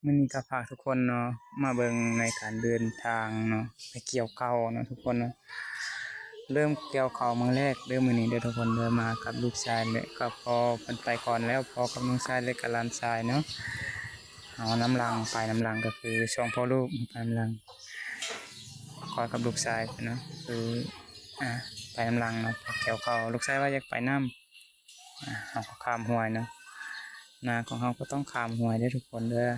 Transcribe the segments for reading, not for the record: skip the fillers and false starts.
มื้อนี้ก็พาทุกคนเนาะมาเบิ่งในการเดินทางเนาะไปเกี่ยวข้าวเนาะทุกคนเนาะเริ่มเกี่ยวข้าวมื้อแรกเด้อมื้อนี้เด้อทุกคนเด้อมากับลูกชายเลยก็พอเพิ่นไปก่อนแล้วพอกับน้องชายเลยกับหลานชายเนาะเอาน้ำลังไปน้ำลังก็คือช่วงพ่อลูกไปน้ำลังคอยกับลูกชายเนาะคือไปน้ำลังเนาะไปเกี่ยวข้าวลูกชายว่าอยากไปน้ำเฮาก็ข้ามห้วยเนาะนาของเฮาก็ต้องข้ามห้วยเด้อทุกคนเด้อ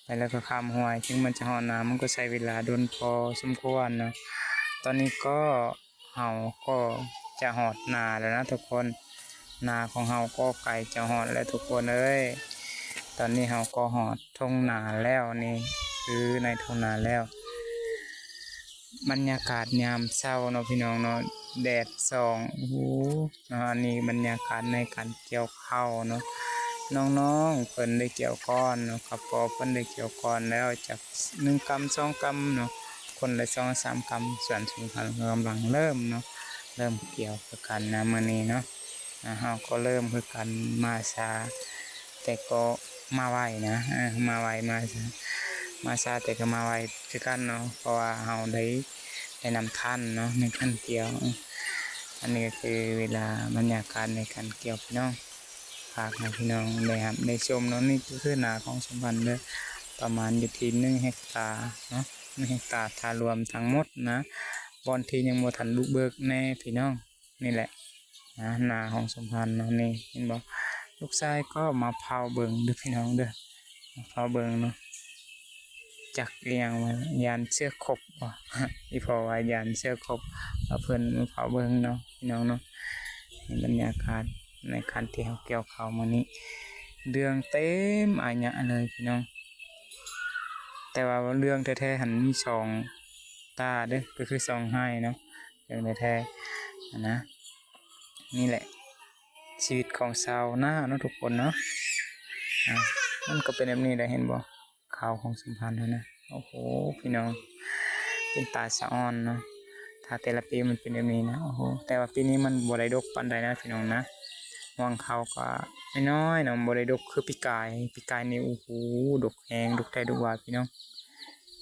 ไปแล้วก็ข้ามห้วยถึงมันจะหอดน้ำมันก็ใช้เวลาโดนพอสมควรนะตอนนี้ก็เฮาก็จะหอดนาแล้วนะทุกคนนาของเฮาก็ไก่จะหอดแล้วทุกคนเอ้ยตอนนี้เฮาก็หอดทุ่งนาแล้วนี่คือในทุ่งนาแล้วบรรยากาศยามเช้าเนาะพี่น้องเนาะแดดส่องโอ้โหอันนี้บรรยากาศในการเกี่ยวข้าวเนาะ น้องๆเพิ่นได้เกี่ยวก้อนเนาะครับพอเพิ่นได้เกี่ยวก้อนแล้วจาก1 กำ 2 กำเนาะคนละ2 3 กำส่วนสำคัญกำลังเริ่มเนาะเริ่มเกี่ยวคือกันนะมื้อนี้เนาะเฮาก็เริ่มคือกันมาช้าแต่ก็มาไวนะมาไวมาช้าแต่ก็มาไวคือกันเนาะเพราะว่าเฮาได้นำทันเนาะในการเกี่ยวอันนี้ก็คือเวลาบรรยากาศในการเกี่ยวพี่น้อง ฝากให้พี่น้องได้ครับได้ชมเนาะนี่ก็คือนาของสมพันธ์เด้อประมาณอยู่ที่1 เฮกตาร์เนาะ1 เฮกตาร์ถ้ารวมทั้งหมดนะบอนที่ยังบ่ทันบุกเบิกแน่พี่น้องนี่แหละนะนาของสมพันธ์เนาะนี่เห็นบ่ลูกชายก็มาเผาเบิ่งเด้อพี่น้องเด้อมาเผาเบิ่งเนาะจักเรียงว่ายานเชือกคบบ่ อีพอว่ายานเชือกคบเอาเพิ่นมาเผาเบิ่งเนาะพี่น้องเนาะบรรยากาศในคันที่เฮาเกี่ยวข้าวมื้อนี้เรื่องเต็มอาญะเลยพี่น้องแต่ว่าเรื่องแท้ๆหันมี2 ตาเด้อก็คือ2ให้เนาะเรื่องแท้ๆนะนี่แหละชีวิตของชาวนาเนาะทุกคนเนาะอ่ะมันก็เป็นแบบนี้ได้เห็นบ่ข่าวของสัมพันธ์นะโอ้โหพี่น้องเป็นตาสะอ้อนเนาะถ้าแต่ละปีมันเป็นแบบนี้นะโอ้โหแต่ว่าปีนี้มันบ่ได้ดกปานใดนะพี่น้องนะ มองเขาก็น้อยๆเนาะบ่ได้ดกคือปีกายนี่โอ้โหดกแฮงดกได้ดกว่าพี่น้อง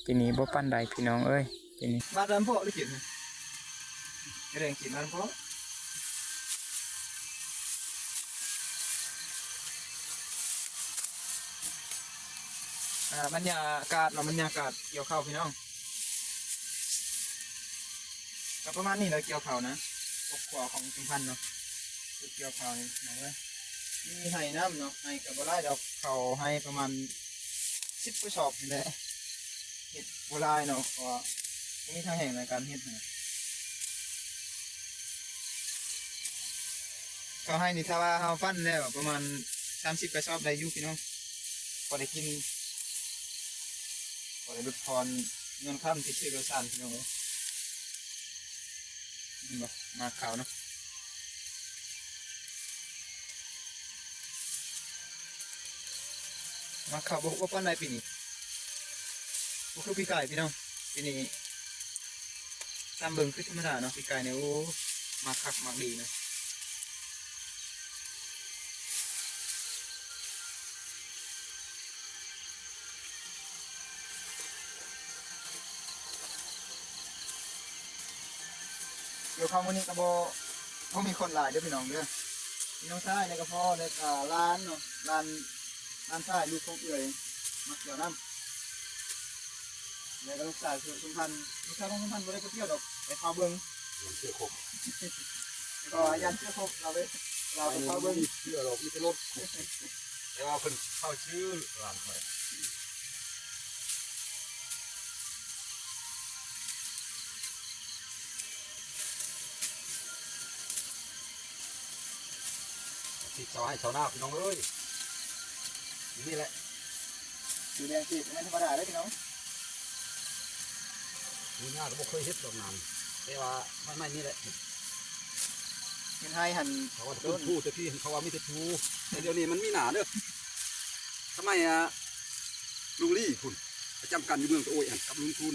ปีนี้บ่ปานใดพี่น้องเอ้ยปีนี้บ้านร้านพ่อหรือกินกระเดงกินร้านพ่อบรรยากาศเราบรรยากาศเกี่ยวข้าวพี่น้องก็ประมาณนี้เลยเกี่ยวข้าวนะครอบครัวของชุมพันธ์เนาะคือเกี่ยวข้าวนี่นะเว้ยมีให้น้ำเนาะให้กับบัวลายดอกเขาให้ประมาณ10 กระสอบนี่แหละเห็ดบัวลายเนาะก็มีทางแห่งในการเห็ดนะเขาให้นี่ถ้าว่าเขาฟันแล้วประมาณ30 กระสอบได้อยู่พี่น้องพอได้กิน ขอได้ลดทอนเงินค่าที่ชื่อโดยสารพี่น้องเอ้ยนี่บ่มาขาวเนาะมาขาวบ่ว่าปานใดปีนี้บ่คือปีกายพี่น้องปีนี้ตามเบิ่งคือธรรมดาเนาะปีกายเนี่ยโอ้มาคักมาดีเนาะเดี๋ยวเข้ามื้อนี้ก็บ่มีคนหลายเด้อพี่น้องเด้อพี่น้องชายแล้วก็พ่อแล้วก็ร้านเนาะร้านชายลูกของเอื้อยมาเกี่ยวน้ำแล้วก็ลูกชายคือสุพรรณลูกชายของสุพรรณบ่ได้ไปเที่ยวดอกไปเข้าเบิ่งยันเชื่อครบก็ยันเชื่อครบเราไปเข้าเบิ่งเชื่อเรามีแต่รถ แต่ว่าเพิ่นเข้าชื่อร้านไปที่ชาวให้ชาวนาพี่น้องเอ้ยนี่แหละสีแดงสีไม่ธรรมดาเลยพี่น้องมีหน้าก็บ่เคยเฮ็ดดอกน้ำแต่ว่าไม่นี่แหละกินให้หันเขาว่าต้นผู้แต่พี่เขาว่ามีแต่ผู้แต่เดี๋ยวนี้มันมีหนาเด้อทำไมลุงลี่คุณประจำการอยู่เมืองตะโอยอันกับลุงคุณ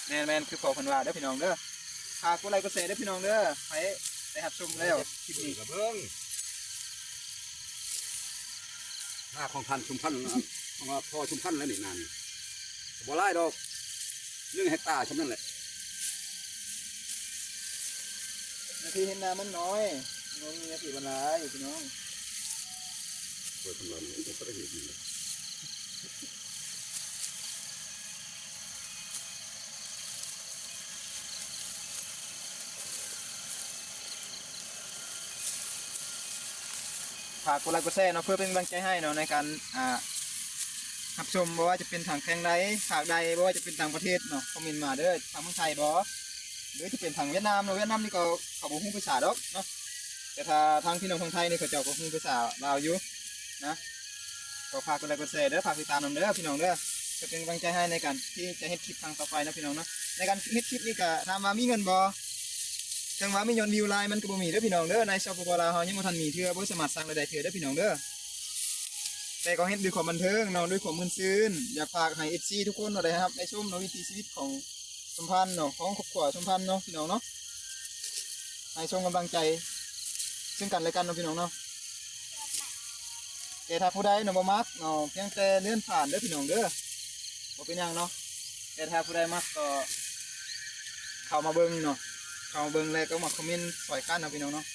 แมนคือขอพันวาเด้อพี่น้องเด้อหากผู้ใดก็เสได้พี่น้องเด้อไปหัดชมแล้วคลิปนี้กับเบิ้ง ค่าของพันชุมพันธุ์นะของว่าพอชุมพันธุ์แล้วนี่นานบ่ไล่ดอกเรื่องเฮกตาร์ฉะนั้นแหละ นาทีเห็นนามันน้อยน้องมีนาทีบรรลัยพี่น้อง โดยกำลังก็ได้เห็นอยู่ ฝากกดไลค์กดแชร์เนาะเพื่อเป็นกำลังใจให้เนาะในการรับชมบ่ว่าจะเป็นทางแข่งใดภาคใดบ่ว่าจะเป็นต่างประเทศเนาะคอมเมนต์มาเด้อทางเมืองไทยบ่หรือจะเป็นทางเวียดนามเนาะเวียดนามนี่ก็เขาบ่ฮู้ภาษาดอกเนาะแต่ถ้าทางพี่น้องทางไทยนี่เขาเจ้าก็ฮู้ภาษาลาวอยู่นะก็ฝากกดไลค์กดแชร์เด้อฝากติดตามนำเด้อพี่น้องเด้อจะเป็นกำลังใจให้ในการที่จะเฮ็ดคลิปทางต่อไปนะพี่น้องเนาะในการเฮ็ดคลิปนี่ก็ถามว่ามีเงินบ่จังว่ามียอดวิวไลน์มันก็บ่มีเด้อพี่น้องเด้อในสปปลาวเฮายังบ่ทันมีเทื่อบ่สามารถสร้างรายได้เทื่อเด้อพี่น้องเด้อ แต่ก็เฮ็ดด้วยความบันเทิงเนาะด้วยความมึนซื่นอยากฝากให้ FC ทุกคนเนาะได้ครับในชมเนาะวิถีชีวิตของสมพันธ์เนาะของครอบครัวสมพันธ์เนาะพี่น้องเนาะให้ชมกำลังใจซึ่งกันและกันเนาะพี่น้องเนาะแต่ถ้าผู้ใดเนาะบ่มักเนาะเพียงแต่เลื่อนผ่านเด้อพี่น้องเด้อบ่เป็นหยังเนาะแต่ถ้าผู้ใดมักก็เข้ามาเบิ่งเนาะเข้ามาเบิ่งแล้วก็มาคอมเมนต์ช่วยกันเนาะพี่น้องเนาะ